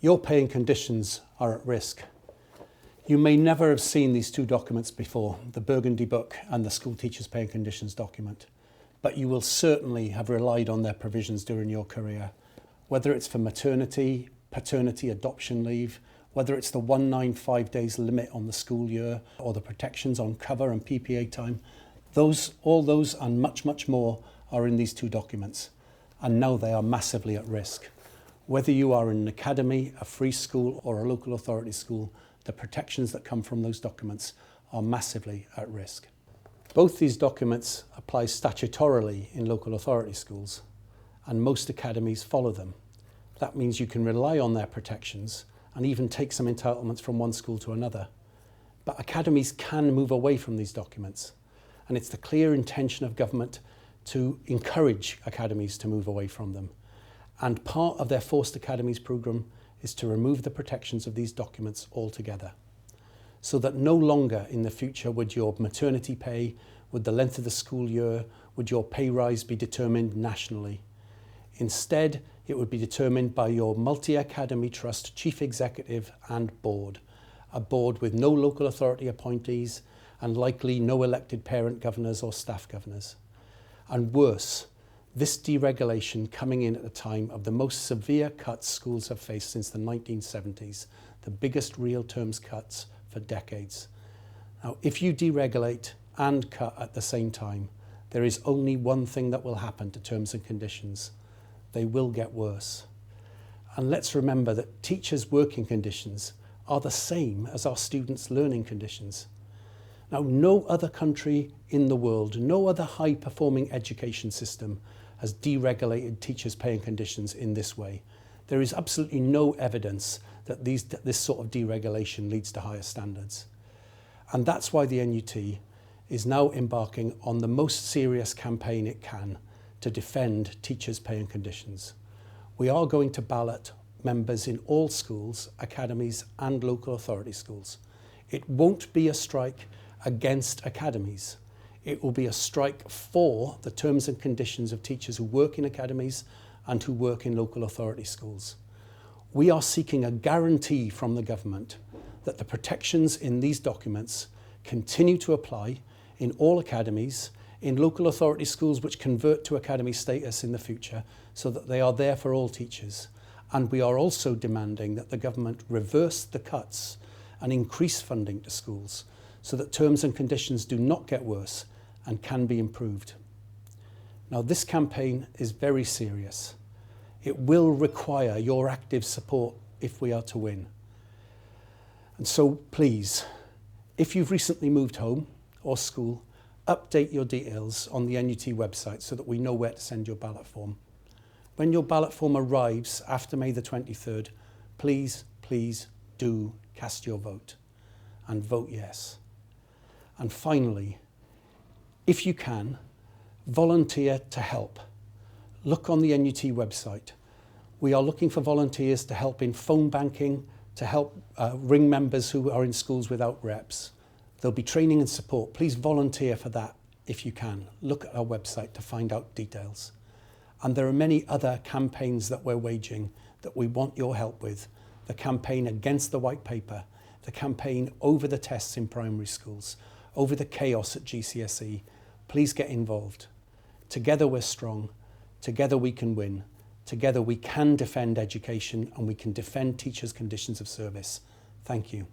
Your pay and conditions are at risk. You may never have seen these two documents before, the Burgundy Book and the School Teachers' Pay and Conditions document, but you will certainly have relied on their provisions during your career, whether it's for maternity, paternity, adoption leave, whether it's the 195 days limit on the school year or the protections on cover and PPA time. All those and much, much more are in these two documents, and now they are massively at risk. Whether you are in an academy, a free school or a local authority school, the protections that come from those documents are massively at risk. Both these documents apply statutorily in local authority schools, and most academies follow them. That means you can rely on their protections and even take some entitlements from one school to another. But academies can move away from these documents, and it's the clear intention of government to encourage academies to move away from them. And part of their Forced Academies programme is to remove the protections of these documents altogether, so that no longer in the future would your maternity pay, would the length of the school year, would your pay rise be determined nationally. Instead, it would be determined by your multi-academy trust chief executive and board, a board with no local authority appointees and likely no elected parent governors or staff governors. And worse, this deregulation coming in at the time of the most severe cuts schools have faced since the 1970s, the biggest real terms cuts for decades. Now, if you deregulate and cut at the same time, there is only one thing that will happen to terms and conditions. They will get worse. And let's remember that teachers' working conditions are the same as our students' learning conditions. Now, no other country in the world, no other high-performing education system has deregulated teachers' pay and conditions in this way. There is absolutely no evidence that this sort of deregulation leads to higher standards. And that's why the NUT is now embarking on the most serious campaign it can to defend teachers' pay and conditions. We are going to ballot members in all schools, academies and local authority schools. It won't be a strike against academies. It will be a strike for the terms and conditions of teachers who work in academies and who work in local authority schools. We are seeking a guarantee from the government that the protections in these documents continue to apply in all academies, in local authority schools which convert to academy status in the future, so that they are there for all teachers. And we are also demanding that the government reverse the cuts and increase funding to schools so that terms and conditions do not get worse and can be improved. Now, this campaign is very serious. It will require your active support if we are to win. And so please, if you've recently moved home or school, update your details on the NUT website so that we know where to send your ballot form. When your ballot form arrives after May the 23rd, please do cast your vote and vote yes. And finally, if you can, volunteer to help. Look on the NUT website. We are looking for volunteers to help in phone banking, to help ring members who are in schools without reps. There'll be training and support. Please volunteer for that if you can. Look at our website to find out details. And there are many other campaigns that we're waging that we want your help with. The campaign against the white paper, the campaign over the tests in primary schools, over the chaos at GCSE. Please get involved. Together we're strong. Together we can win. Together we can defend education and we can defend teachers' conditions of service. Thank you.